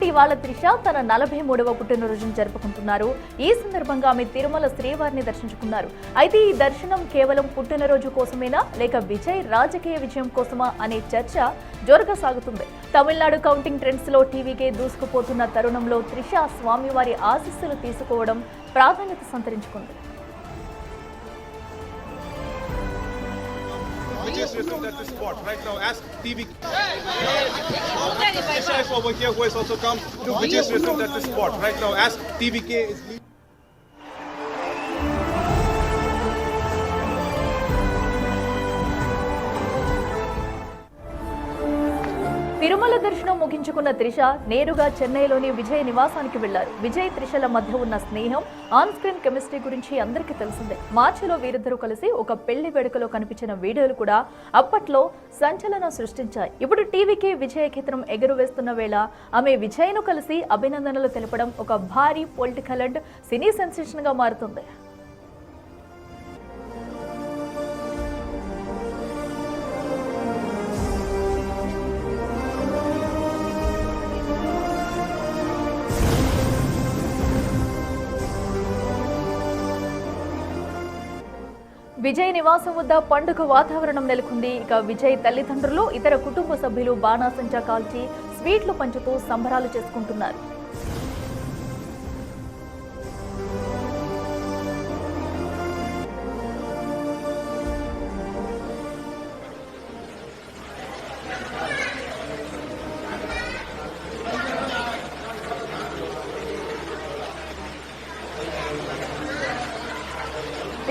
ఇవాళ త్రిష తన 43వ పుట్టినరోజును జరుపుకుంటున్నారు. ఈ సందర్భంగా ఆమె తిరుమల శ్రీవారిని దర్శించుకున్నారు. అయితే ఈ దర్శనం కేవలం పుట్టినరోజు కోసమేనా లేక విజయ్ రాజకీయ విజయం కోసమా అనే చర్చ జోరుగా సాగుతుంది. తమిళనాడు కౌంటింగ్ ట్రెండ్స్ లో టీవీకే దూసుకుపోతున్న తరుణంలో త్రిష స్వామివారి ఆశీస్సులు తీసుకోవడం ప్రాధాన్యత సంతరించుకుంది. Just returned at the spot right now. Ask TV. This is over here who has also come to just returned at the spot right now. Ask TVK is leaving. Tirumala దర్శనం ముగించుకున్న త్రిష నేరుగా చెన్నైలోని విజయ్ నివాసానికి వెళ్లారు. విజయ్ త్రిషల మధ్య ఉన్న స్నేహం, ఆన్ స్క్రీన్ కెమిస్ట్రీ గురించి అందరికీ తెలిసిందే. మార్చిలో వీరిద్దరూ కలిసి ఒక పెళ్లి వేడుకలో కనిపించిన వీడియోలు కూడా అప్పట్లో సంచలనం సృష్టించాయి. ఇప్పుడు టీవీకి విజయ్ చిత్రం ఎగురువేస్తున్న వేళ ఆమె విజయ్ను కలిసి అభినందనలు తెలపడం ఒక భారీ పొలిటికల్ అండ్ సినీ సెన్సేషన్ గా మారుతుంది. విజయ్ నివాసం వద్ద పండుగ వాతావరణం నెలకొంది. ఇక విజయ్ తల్లిదండ్రులు, ఇతర కుటుంబ సభ్యులు బాణాసంచా కాల్చి స్వీట్లు పంచుతూ సంబరాలు చేసుకుంటున్నారు.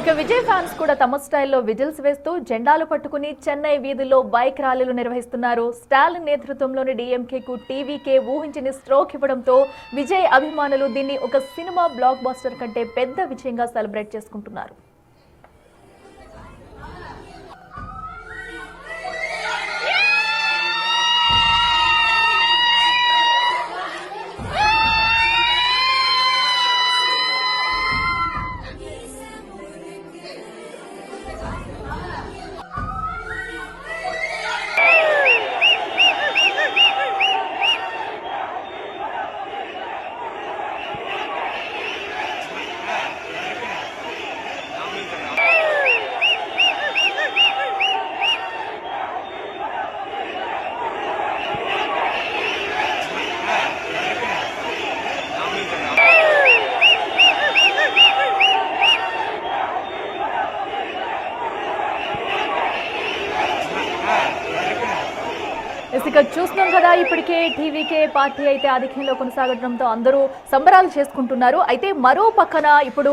ఇక విజయ్ ఫ్యాన్స్ కూడా తమ స్టైల్లో విజిల్స్ వేస్తూ జెండాలు పట్టుకుని చెన్నై వీధుల్లో బైక్ ర్యాలీలు నిర్వహిస్తున్నారు. స్టాలిన్ నేతృత్వంలోని డీఎంకేకు టీవీకే ఊహించని స్ట్రోక్ ఇవ్వడంతో విజయ్ అభిమానులు దీన్ని ఒక సినిమా బ్లాక్ బస్టర్ కంటే పెద్ద విజయంగా సెలబ్రేట్ చేసుకుంటున్నారు. ఇక చూస్తున్నాం కదా, ఇప్పటికే టీవీకే పార్టీ అయితే ఆధిక్యంలో కొనసాగడంతో అందరూ సంబరాలు చేసుకుంటున్నారు. అయితే మరో పక్కన ఇప్పుడు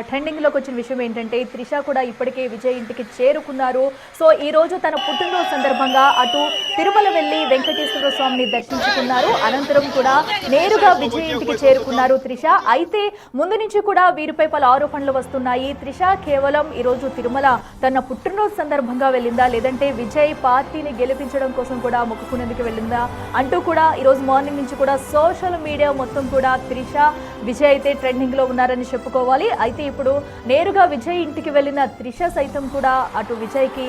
ట్రెండింగ్ లోకి వచ్చిన విషయం ఏంటంటే త్రిష కూడా ఇప్పటికే విజయ్ ఇంటికి చేరుకున్నారు. సో ఈ రోజు తన పుట్టినరోజు సందర్భంగా అటు తిరుమల వెళ్లి వెంకటేశ్వర స్వామిని దర్శించుకున్నారు. అనంతరం కూడా నేరుగా విజయ్ ఇంటికి చేరుకున్నారు త్రిష. అయితే ముందు నుంచి కూడా వీరిపై పలు ఆరోపణలు వస్తున్నాయి. త్రిష కేవలం ఈ రోజు తిరుమల తన పుట్టినరోజు సందర్భంగా వెళ్ళిందా, లేదంటే విజయ్ పార్టీని గెలిపించడం కోసం కూడా మొక్కుకునేందుకు వెళ్ళిందా అంటూ కూడా ఈ రోజు మార్నింగ్ నుంచి కూడా సోషల్ మీడియా మొత్తం కూడా త్రిష విజయ్ అయితే ట్రెండింగ్ లో ఉన్నారని చెప్పుకోవాలి. అయితే ఇప్పుడు నేరుగా విజయ్ ఇంటికి వెళ్ళిన త్రిష సైతం కూడా అటు విజయ్ కి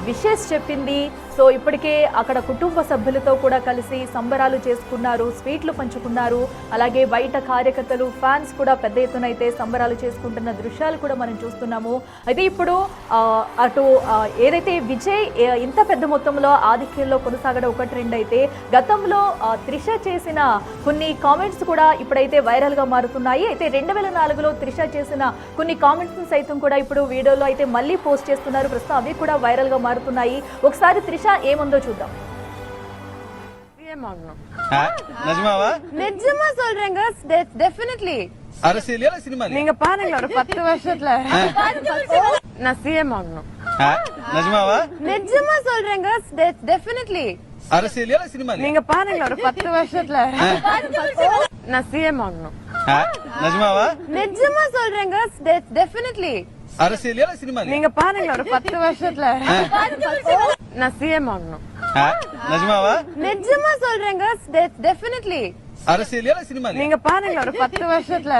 విషెస్ చెప్పింది. సో ఇప్పటికే అక్కడ కుటుంబ సభ్యులతో కూడా కలిసి సంబరాలు చేసుకున్నారు, స్వీట్లు పంచుకున్నారు. అలాగే బయట కార్యకర్తలు, ఫ్యాన్స్ కూడా పెద్ద ఎత్తున అయితే సంబరాలు చేసుకుంటున్న దృశ్యాలు కూడా మనం చూస్తున్నాము. అయితే ఇప్పుడు అటు ఏదైతే విజయ్ ఇంత పెద్ద మొత్తంలో ఆధిక్యంలో కొనసాగడం ఒక ట్రెండ్ అయితే, గతంలో త్రిష చేసిన కొన్ని కామెంట్స్ కూడా ఇప్పుడైతే వైరల్ గా మారుతున్నాయి. అయితే 2004లో త్రిష చేసిన కొన్ని కామెంట్స్ సైతం కూడా ఇప్పుడు వీడియోలో అయితే మళ్ళీ పోస్ట్ చేస్తున్నారు. ప్రస్తుతం అవి కూడా వైరల్ గా మారుతున్నాయి. ఒకసారి త్రిష ఏముందో చూద్దాం. நிஜமா சொல்றேங்க, டெஃபினெட்லி அரசியல் இல்ல சினிமா நீங்க பாருங்க ஒரு 10 வருஷத்துல நான் சிஎம் ஆகணும். நிஜமாவா? நிஜமா சொல்றேங்க, டெஃபினெட்லி அரசியல் இல்ல சினிமா நீங்க பாருங்க ஒரு 10 வருஷத்துல நான் சிஎம் ஆகணும். நிஜமாவா? நிஜமா சொல்றேங்க, டெஃபினெட்லி அரசியல் இல்ல சினிமா நீங்க பாருங்க ஒரு 10 வருஷத்துல நான் சிஎம் ஆகணும். நிஜமாவா? நிஜமா சொல்றேங்க, டெஃபினெட்லி அரசியல் இல்ல சினிமா நீங்க பாருங்க ஒரு 10 வருஷத்துல